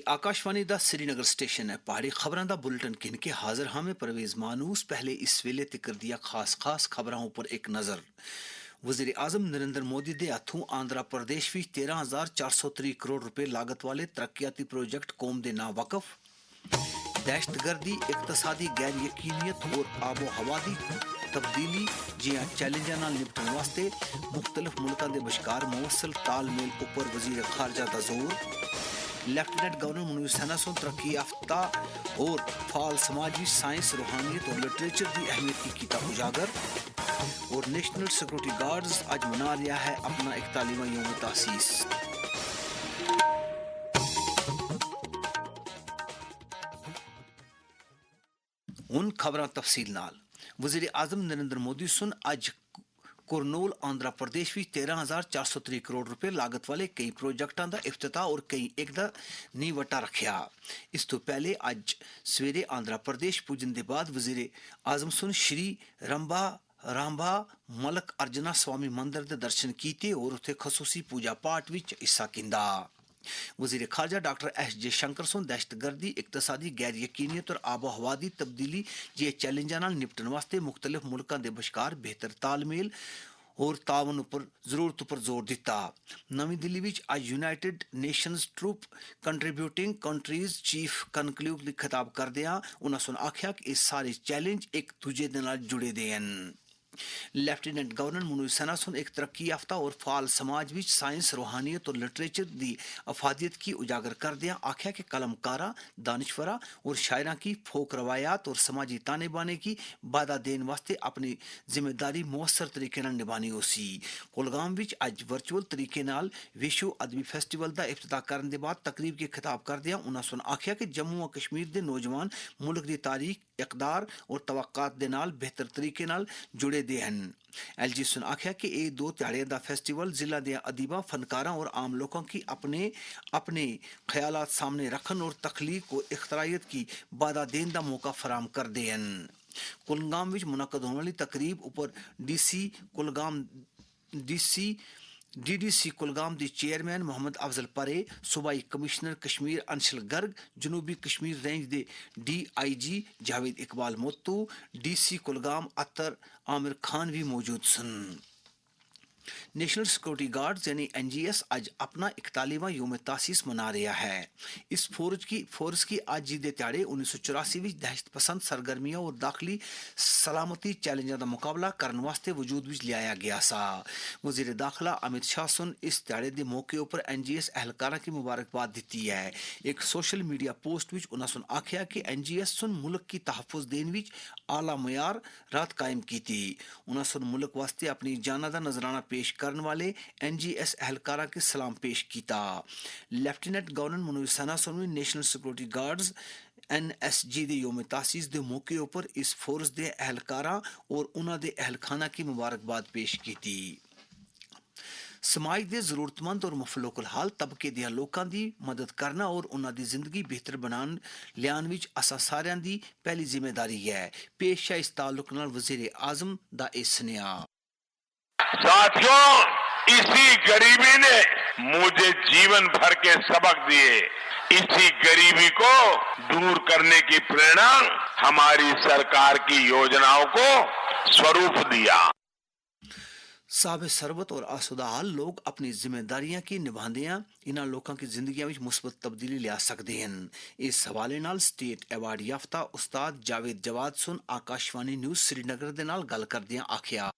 आकाशवाणी दा श्रीनगर स्टेशन है पहाड़ी खबरां दा बुलेटिन किन के हाजिर हाँ में परवेज मानूस पहले इस वेले तिकर दिया खास खबरों पर एक नजर। वजीर आजम नरेंद्र मोदी दे हथों आंध्र प्रदेश में 13,430 करोड़ रुपए लागत वाले तरक्याती प्रोजेक्ट कौम दे ना वकफ। दहशतगर्दी इकतसादी गैर यकीनियत और आबो हवा दी तब्दीली जियां चैलेंजां नाल निपटण वास्ते मुख्तलिफ मुल्कां दे बश्कार मुवस्सल तालमेल उपर वजीर खारजा दा जोर। लेफ्टिनेंट गवर्नर मुनीर सैनासों तरक्की याफ्ता और फाल समाजी साइंस रूहानियत और लिटरेचर की अहमियत की किया उजागर। और नेशनल सिक्योरिटी गार्ड्स आज मना रहा है अपना 41वां यौम तासीस। उन खबरां तफसील नाल वजीर आजम नरेंद्र मोदी सुन आज कुरनूल आंध्र प्रदेश में 13,430 करोड़ रुपए लागत वाले कई प्रोजेक्टां दा इफ्तिताह और कई एक दा नींह वटा रखिया। इस तो पहले आज सवेरे आंध्र प्रदेश पुजन दे बाद वजीर आजम सुन श्री रांबा मलक अर्जना स्वामी मंदिर दे दर्शन कीते और उत्थे खसूसी पूजा पाठ विच हिस्सा किंदा। वजीर खारजा डॉक्टर एस जयशंकर सों दहशतगर्दी इकतसादी गैर यकीनियत और आबो हवा दी तब्दीली जे चैलेंजां नाल निपटण वास्ते मुख्तलिफ मुल्कां दे बश्कार बेहतर तालमेल और तावन पर जरूरत पर जोर दिता। नवी दिल्ली विच आज united nations troop contributing countries chief conclave दी खिताब करदियां उन्हां सुन आख्या कि इस सारे चैलेंज एक दूजे दे नाल जुड़े दे हन। लेफ्टिनेंट गवर्नर मुनीर सैनासों एक तरक्की याफ्ता और फाल समाज विच साइंस रूहानियत और लिटरेचर दी अफादियत की उजागर करदियां आख्या कि कलमकारा दानिशवरा और शायरा की फोक रवायात और समाजी ताने बाने की बाधा देने वास्ते अपनी जिम्मेदारी मुअस्सर तरीके नाल निभानी होसी। कुलगाम विच आज वर्चुअल तरीके नाल विश्व अदबी फेस्टिवल दा इफ्तिताह करने दे बाद तकरीब के खिताब करदियां उन्हां सुन आख्या कि जम्मू और कश्मीर दे नौजवान मुल्क दी तारीख इकदार और तवक्कात दे नाल बेहतर तरीके नाल जुड़े दे हन। एलजी सुन आख्या कि ये दो ध्याड़े दा फेस्टिवल जिला दे अदीबा फनकारा और आम लोगों की अपने ख्यालात सामने रखन और तख्लीक और इख्तरायत की बाधा देन दा मौका फराम कर दे हन। कुलगाम विच मुनक्कद होने वाली तकरीब ऊपर डीडीसी कुलगाम दी चेयरमैन मोहम्मद अफजल परे, सूबाई कमिश्नर कश्मीर अंशल गर्ग, जनूबी कश्मीर रेंज दे डीआईजी जावेद इकबाल मोत्तू, डीसी कुलगाम अतर आमिर खान भी मौजूद सन। नेशनल सिक्योरिटी गार्ड्स यानी एनजीएस आज अपना 41वां यौम तासीस मना रहा है। इस फोर्स की आज जी दे त्याड़े 1984 विच दहशत पसंद सरगर्मियों और दाखिली सलामती चैलेंजों का मुकाबला करने वास्ते वजूद विच लिया गया सा। वजीर दाखिला अमित शाह सुन इस त्याड़े के मौके पर एनजीएस एहलकारा की मुबारकबाद दी है। एक सोशल मीडिया पोस्ट विच उन्होंने सुन आख्या कि एनजीएस सुन मुल्क की तहफुज देने विच आला मयार रात कायम की थी। उन्होंने सुन मुल्क वास्ते अपनी जाना दा नजराना पेश करने वाले एनजीएस एहलकारा के सलाम पेश किया। लेफ्टिनेंट गवर्नर मुनीर सैनासों ने नेशनल सिक्योरिटी गार्ड्स एनएसजी दे यौम तासीस दे मौके पर इस फोर्स दे एहलकारा और उन्हां दे एहलखाना की मुबारकबाद पेश की थी। समाज दे जरूरतमंद और मफलूकुल हाल तबके दियां लोकां दी मदद करना और उन्हां दी जिंदगी बेहतर बनान लियान विच असां सारियां दी पहली जिम्मेदारी है। पेश है इस ताल्लुक नाल वजीर आजम दा इह सनेहा। साथियों, इसी गरीबी ने मुझे जीवन भर के सबक दिए। इसी गरीबी को दूर करने की प्रेरणा हमारी सरकार की योजनाओं को स्वरूप दिया। साहब सरबत और आसुदा हाल लोग अपनी जिम्मेदारियां की निभांदियां इन्हां लोगों की जिंदगियां विच मुस्बत तब्दीली लिया सकते हैं। इस हवाले नाल स्टेट अवार्ड याफ्ता उस्ताद जावेद जवाद सुन आकाशवाणी न्यूज श्रीनगर दे नाल गल करदियां आख्या,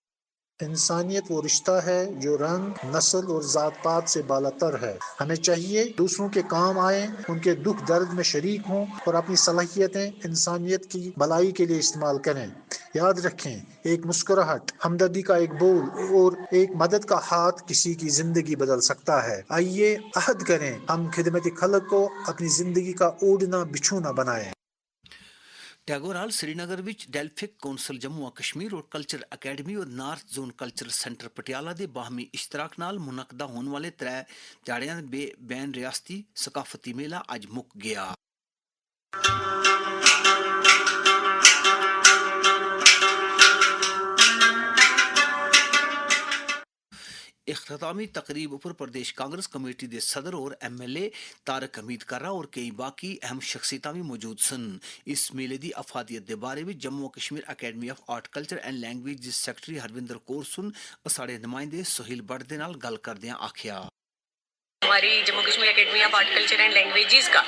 इंसानियत वो रिश्ता है जो रंग, नस्ल और जात पात से बालातर है। हमें चाहिए दूसरों के काम आए, उनके दुख दर्द में शरीक हों और अपनी सलाहियतें इंसानियत की भलाई के लिए इस्तेमाल करें। याद रखें, एक मुस्कुराहट, हमदर्दी का एक बोल और एक मदद का हाथ किसी की जिंदगी बदल सकता है। आइए अहद करें, हम खिदमत खल्क को अपनी जिंदगी का ओढ़ना बिछूना बनाएं। टैगोर हाल श्रीनगर विच डेल्फिक कौंसल जम्मू और कश्मीर और कल्चर अकेडमी और north zone cultural centre Patiala दे बाहमी इश्तराक नाल मुनक्कदा होने वाले 3 ध्याड़ियां बैन रियासती सकाफती मेला आज मुक गया। इख्तितामी तकरीब पर प्रदेश कांग्रेस कमेटी के सदर और MLA तारक हमीद कर्रा और कई बाकी अहम शख्सियतां भी मौजूद सन। इस मेले की अफादियत के बारे में Jammu Kashmir academy of art culture and language के सैकटरी हरविंदर कौर सुन साढ़े नुमाइंदे सोहेल भट्ट दे नाल गल करदियां आखिया, हमारी Jammu Kashmir academy of art culture and languages का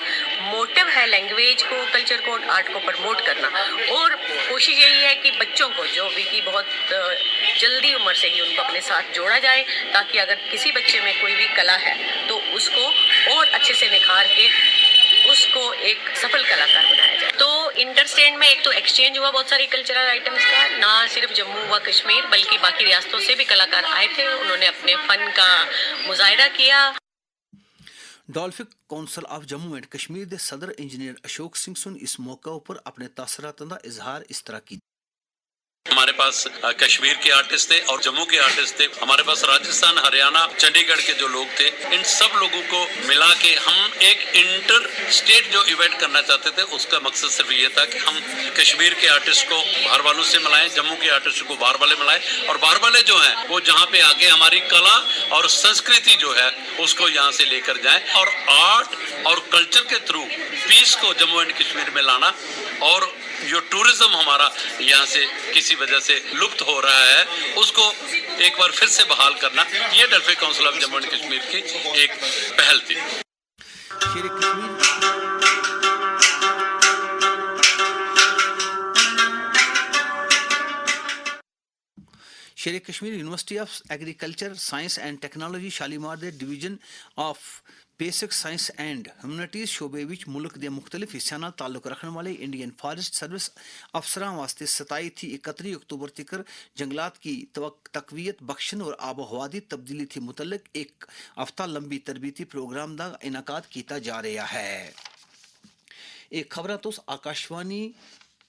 मोटिव है लैंग्वेज को, कल्चर को, आर्ट को प्रमोट करना। और कोशिश यही है कि बच्चों को जो भी की बहुत जल्दी उम्र से ही उनको अपने साथ जोड़ा जाए, ताकि अगर किसी बच्चे में कोई भी कला है तो उसको और अच्छे से निखार के उसको एक सफल कलाकार बनाया जाए। तो इंटरस्टेट में एक तो एक्सचेंज हुआ बहुत सारी कल्चरल आइटम्स का, ना सिर्फ जम्मू व कश्मीर बल्कि बाकी रियासतों से भी कलाकार आए थे, उन्होंने अपने फन का मुजाहिरा किया। Delphic council of Jammu and Kashmir के सदर इंजीनियर अशोक सिंह सुन इस मौके पर अपने तासरातां दा इजहार इस तरह की। हमारे पास कश्मीर के आर्टिस्ट थे और जम्मू के आर्टिस्ट थे, हमारे पास राजस्थान, हरियाणा, चंडीगढ़ के जो लोग थे, इन सब लोगों को मिला के हम एक इंटर स्टेट जो इवेंट करना चाहते थे, उसका मकसद सिर्फ ये था कि हम कश्मीर के आर्टिस्ट को बाहर वालों से मिलाएं, जम्मू के आर्टिस्ट को बाहर वाले मिलाएं, और बाहर वाले जो हैं वो जहाँ पे आके हमारी कला और संस्कृति जो है उसको यहाँ से लेकर जाएं, और आर्ट और कल्चर के थ्रू पीस को जम्मू एंड कश्मीर में लाना, और जो टूरिज्म हमारा यहाँ से किसी वजह से लुप्त हो रहा है उसको एक बार फिर से बहाल करना, ये Delphic council of Jammu and Kashmir की एक पहल थी। Sher Kashmir university of agriculture science and technology Shalimar के division of basic science and humanities शोबे विच मुल्क के मुख्तलिफ हिस्सों नाल ताल्लुक रखने वाले इंडियन फॉरेस्ट सर्विस अफसरां वास्ते 27 थी 31 अक्टूबर तक जंगलात की तकवीयत बख्शन और आबोहवा दी तब्दीली थी मुतल्लिक एक हफ्ता लंबी तरबीती प्रोग्राम का इनाकाद किया जा रहा है। एक खबर तुस आकाशवाणी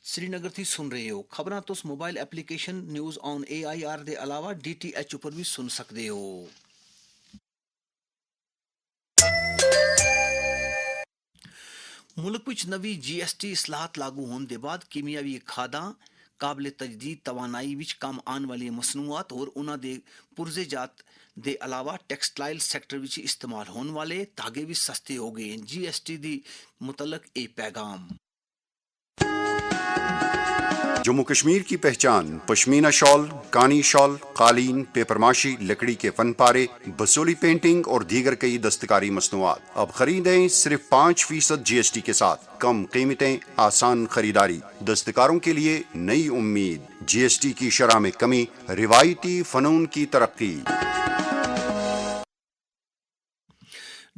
श्रीनगर थी सुन रहे हो। खबर तुस mobile application news on AIR के अलावा DTH पर भी सुन सकते हो। मुल्क विच नवी GST इस्लाहत लागू होने के बाद कीमियावी खादा काबिल तजदीद तवानाई विच कम आने वाली मसनूआत और उन्हां दे पुरजेजात के अलावा टेक्सटाइल सेक्टर विच इस्तेमाल होने वाले धागे भी सस्ते हो गए हैं। GST दी मुतलक ए पैगाम। जम्मू कश्मीर की पहचान पश्मीना शॉल, कानी शॉल, कालीन, पेपरमाशी, लकड़ी के फन पारे, बसोली पेंटिंग और दीगर कई दस्तकारी मसनूआत। अब खरीदें सिर्फ 5% GST के साथ। कम कीमतें, आसान खरीदारी, दस्तकारों के लिए नई उम्मीद। GST की शरह में कमी, रिवायती फनून की तरक्की।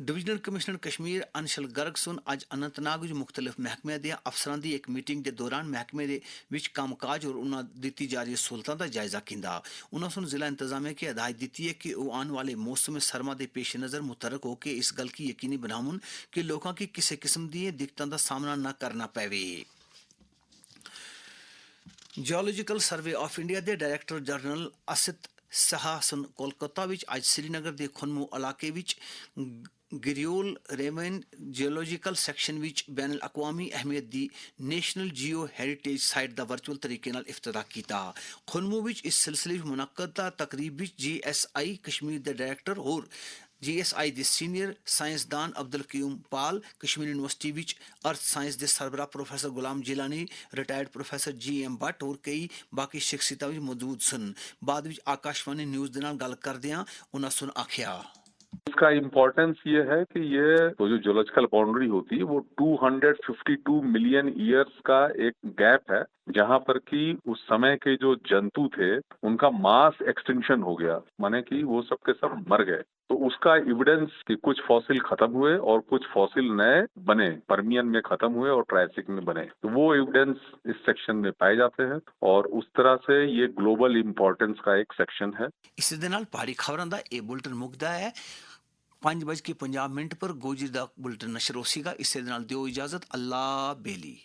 डिविजनल कमिश्नर कश्मीर अंशल गर्ग सुन आज अनंतनाग विच मुख्तलिफ महकमे दे अफसरां दी एक मीटिंग के दौरान महकमे दे विच कामकाज और उन्हां दित्ती जा रही सहूलतां दा जायजा कींदा। उन्हां सुन जिला इंतजामिया की हिदायत दी है कि वह आने वाले मौसम सरमा के पेश नज़र मुतरक होकर इस गल की यकीनी बनावन कि लोगों की किसी किस्म दी दिक्कतों का सामना न करना पवे। जियोलॉजिकल सर्वे ऑफ इंडिया के डायरेक्टर जनरल असित सहा सुन कोलकाता विच आज श्रीनगर के खुनमू इलाके विच गिरियोल रेवन जियोलॉजिकल सेक्शन विच बैन अल-अक़वामी अहमियत दी नेशनल जियो हेरिटेज साइट का वर्चुअल तरीके नाल इफ्तिताह किया। खुनमू विच इस सिलसिले में मुनक्कदा तकरीब विच GSI कश्मीर के डायरेक्टर और GSI के सीनियर साइंसदान अब्दुल कयूम पाल, कश्मीर यूनिवर्सिटी विच अर्थ साइंस के सरबराह professor Ghulam Jeelani, retired professor GM Bhat और कई बाकी शख्सियतां भी मौजूद सन। बाद विच आकाशवाणी न्यूज़ दे नाल गल करदियां उन्हां सुन आखिया, इसका इम्पोर्टेंस ये है कि ये तो जो जियोलॉजिकल बाउंड्री होती है वो 252 मिलियन ईयर्स का एक गैप है, जहाँ पर कि उस समय के जो जंतु थे उनका मास एक्सटिंक्शन हो गया, माने कि वो सब के सब मर गए। तो उसका एविडेंस कि कुछ फॉसिल खत्म हुए और कुछ फॉसिल नए बने, पर्मियन में खत्म हुए और ट्रायसिक में बने, तो वो एविडेंस इस सेक्शन में पाए जाते हैं और उस तरह से ये ग्लोबल इम्पोर्टेंस का एक सेक्शन है। इस दे नाल पहाड़ी खबरां दा ए बुलेटिन मुकदा है। 5:50 पर गोजी दा बुलेटिन नशर होसीगा। इस दे नाल दियो इजाजत। अल्लाह बेली।